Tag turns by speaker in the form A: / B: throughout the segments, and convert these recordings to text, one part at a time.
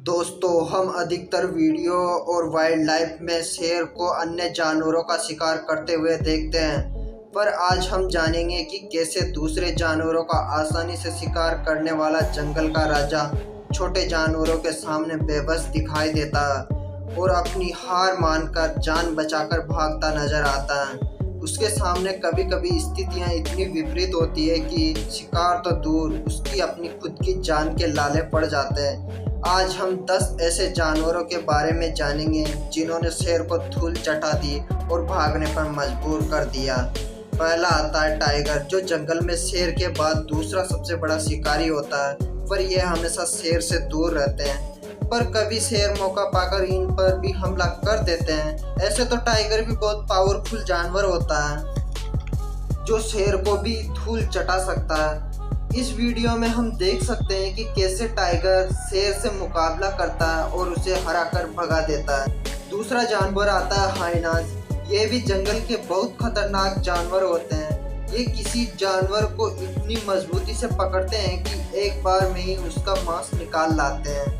A: दोस्तों, हम अधिकतर वीडियो और वाइल्ड लाइफ में शेर को अन्य जानवरों का शिकार करते हुए देखते हैं, पर आज हम जानेंगे कि कैसे दूसरे जानवरों का आसानी से शिकार करने वाला जंगल का राजा छोटे जानवरों के सामने बेबस दिखाई देता है और अपनी हार मानकर जान बचाकर भागता नजर आता है। उसके सामने कभी कभी स्थितियां इतनी विपरीत होती है कि शिकार तो दूर, उसकी अपनी खुद की जान के लाले पड़ जाते हैं। आज हम 10 ऐसे जानवरों के बारे में जानेंगे जिन्होंने शेर को धूल चटा दी और भागने पर मजबूर कर दिया। पहला आता है टाइगर, जो जंगल में शेर के बाद दूसरा सबसे बड़ा शिकारी होता है, पर यह हमेशा शेर से दूर रहते हैं। पर कभी शेर मौका पाकर इन पर भी हमला कर देते हैं। ऐसे तो टाइगर भी बहुत पावरफुल जानवर होता है जो शेर को भी धूल चटा सकता है। इस वीडियो में हम देख सकते हैं कि कैसे टाइगर शेर से मुकाबला करता है और उसे हराकर भगा देता है। दूसरा जानवर आता है हाइनास। ये भी जंगल के बहुत खतरनाक जानवर होते हैं। ये किसी जानवर को इतनी मजबूती से पकड़ते हैं कि एक बार में ही उसका मांस निकाल लाते हैं।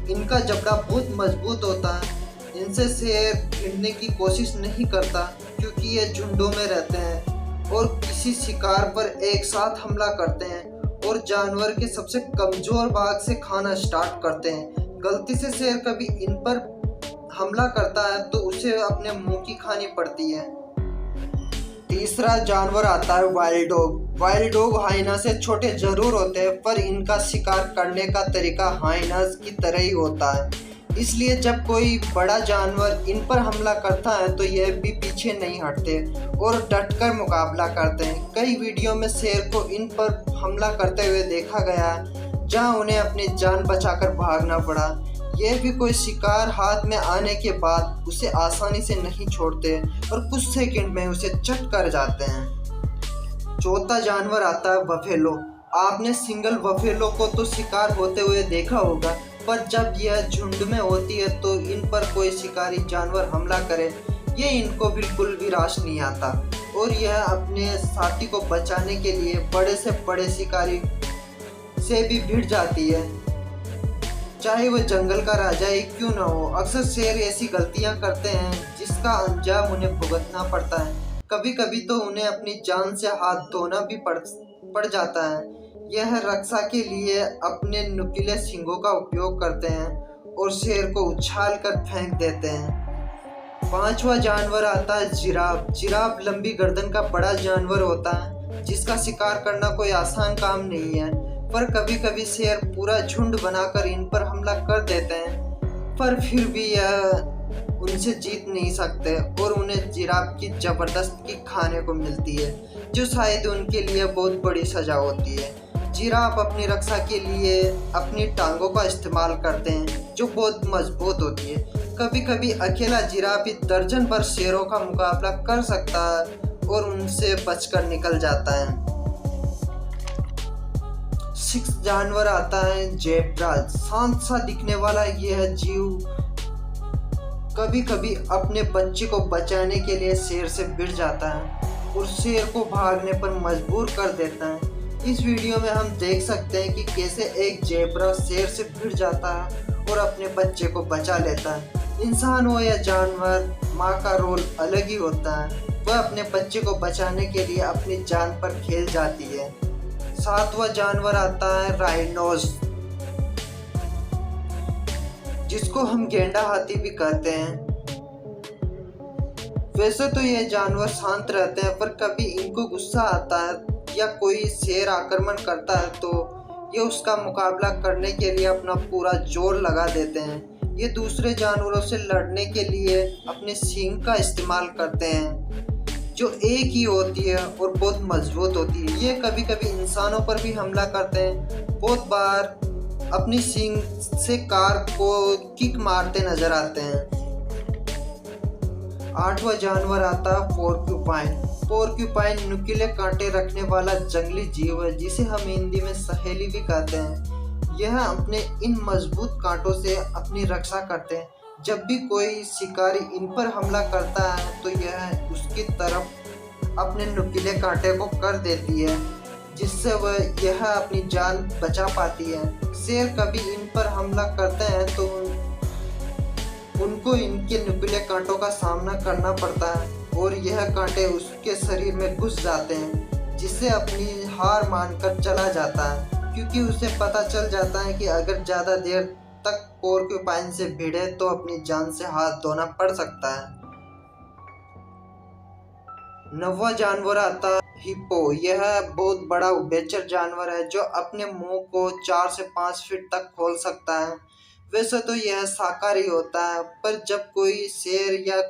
A: इनका जबड़ा बहुत मजबूत होता है। इनसे शेर भिड़ने की कोशिश नहीं करता क्योंकि ये झुंडों में रहते हैं और किसी शिकार पर एक साथ हमला करते हैं और जानवर के सबसे कमजोर भाग से खाना स्टार्ट करते हैं। गलती से शेर कभी इन पर हमला करता है तो उसे अपने मुंह की खानी पड़ती है। तीसरा जानवर आता है वाइल्ड डॉग। वाइल्ड डॉग हाइना से छोटे जरूर होते हैं, पर इनका शिकार करने का तरीका हाइनास की तरह ही होता है। इसलिए जब कोई बड़ा जानवर इन पर हमला करता है तो यह भी पीछे नहीं हटते और डटकर मुकाबला करते हैं। कई वीडियो में शेर को इन पर हमला करते हुए देखा गया, जहां उन्हें अपनी जान बचाकर भागना पड़ा। यह भी कोई शिकार हाथ में आने के बाद उसे आसानी से नहीं छोड़ते और कुछ सेकंड में उसे चट कर जाते हैं। चौथा जानवर आता है बफेलो। आपने सिंगल बफेलो को तो शिकार होते हुए देखा होगा, पर जब यह झुंड में होती है तो इन पर कोई शिकारी जानवर हमला करे, ये इनको बिल्कुल भी रास नहीं आता और यह अपने साथी को बचाने के लिए बड़े से बड़े शिकारी से भी भिड़ जाती है, चाहे वह जंगल का राजा ही क्यों न हो। अक्सर शेर ऐसी गलतियां करते हैं जिसका अंजाम उन्हें भुगतना पड़ता है। कभी कभी तो उन्हें अपनी जान से हाथ धोना भी पड़ जाता है। यह रक्षा के लिए अपने नुकीले सींगों का उपयोग करते हैं और शेर को उछाल कर फेंक देते हैं। पांचवा जानवर आता है जिराफ। जिराफ लंबी गर्दन का बड़ा जानवर होता है जिसका शिकार करना कोई आसान काम नहीं है, पर कभी कभी शेर पूरा झुंड बनाकर इन पर हमला कर देते हैं, पर फिर भी यह उनसे जीत नहीं सकते और उन्हें जिराफ की जबरदस्ती खाने को मिलती है, जो शायद उनके लिए बहुत बड़ी सजा होती है। जिराफ अपनी रक्षा के लिए अपनी टांगों का इस्तेमाल करते हैं जो बहुत मजबूत होती है। कभी कभी अकेला जिराफ ही दर्जन भर शेरों का मुकाबला कर सकता है और उनसे बचकर निकल जाता है। 6 जानवर आता है जेब्रा। शांत सा दिखने वाला यह जीव कभी कभी अपने बच्चे को बचाने के लिए शेर से भिड़ जाता है और शेर को भागने पर मजबूर कर देता है। इस वीडियो में हम देख सकते हैं कि कैसे एक जेब्रा शेर से भिड़ जाता है और अपने बच्चे को बचा लेता है। इंसान हो या जानवर, माँ का रोल अलग ही होता है। वह अपने बच्चे को बचाने के लिए अपनी जान पर खेल जाती है। 7वां जानवर आता है राइनोस, जिसको हम गेंडा हाथी भी कहते हैं। वैसे तो ये जानवर शांत रहते हैं, पर कभी इनको गुस्सा आता है या कोई शेर आक्रमण करता है तो ये उसका मुकाबला करने के लिए अपना पूरा जोर लगा देते हैं। ये दूसरे जानवरों से लड़ने के लिए अपने सींग का इस्तेमाल करते हैं जो एक ही होती है और बहुत मजबूत होती है। ये कभी कभी इंसानों पर भी हमला करते हैं। बहुत बार अपनी सींग से कार को किक मारते नजर आते हैं। 8वां जानवर आता है पोर्क्यूपाइन। पोर्क्यूपाइन नुकीले कांटे रखने वाला जंगली जीव है जिसे हम हिंदी में सहेली भी कहते हैं। यह अपने इन मजबूत कांटों से अपनी रक्षा करते हैं। जब भी कोई शिकारी इन पर हमला करता है तो यह उसकी तरफ अपने नुकीले कांटे को कर देती है, जिससे यह अपनी जान बचा पाती है। शेर कभी इन पर हमला हमला करते हैं तो उनको इनके नुकीले कांटों का सामना करना पड़ता है और यह कांटे उसके शरीर में घुस जाते हैं, जिससे अपनी हार मानकर चला जाता है, क्योंकि उसे पता चल जाता है कि अगर ज़्यादा देर तक पोर्क्यूपाइन से भिड़े तो अपनी जान से हाथ धोना पड़ सकता है। 9वां जानवर आता है हिप्पो। यह बहुत बड़ा उभयचर जानवर है जो अपने मुंह को 4 से 5 फीट तक खोल सकता है। वैसे तो यह शाकाहारी होता है, पर जब कोई शेर या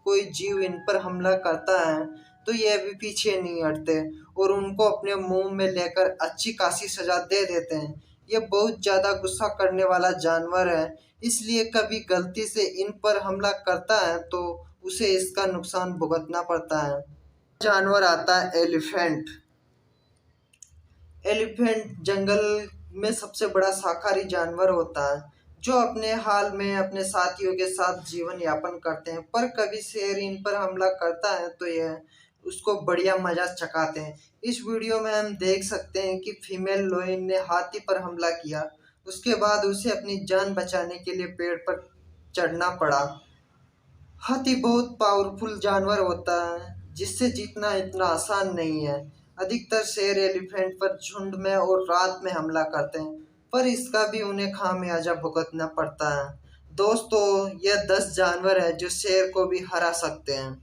A: कोई जीव इन पर हमला करता है तो यह भी पीछे नहीं हटते और उनको अपने मुंह में लेकर अच्छी खासी सजा दे देते हैं। यह बहुत ज़्यादा गुस्सा करने वाला जानवर है, इसलिए कभी गलती से इन पर हमला करता है तो उसे इसका नुकसान भुगतना पड़ता है। जानवर आता है एलिफेंट। एलिफेंट जंगल में सबसे बड़ा शाकाहारी जानवर होता है जो अपने हाल में अपने साथियों के साथ जीवन यापन करते हैं, पर कभी शेर इन पर हमला करता है तो यह उसको बढ़िया मजा चखाते हैं। इस वीडियो में हम देख सकते हैं कि फीमेल लोइन ने हाथी पर हमला किया, उसके बाद उसे अपनी जान बचाने के लिए पेड़ पर चढ़ना पड़ा। हाथी बहुत पावरफुल जानवर होता है जिससे जीतना इतना आसान नहीं है। अधिकतर शेर एलिफेंट पर झुंड में और रात में हमला करते हैं, पर इसका भी उन्हें खामियाजा भुगतना पड़ता है। दोस्तों, यह 10 जानवर है जो शेर को भी हरा सकते हैं।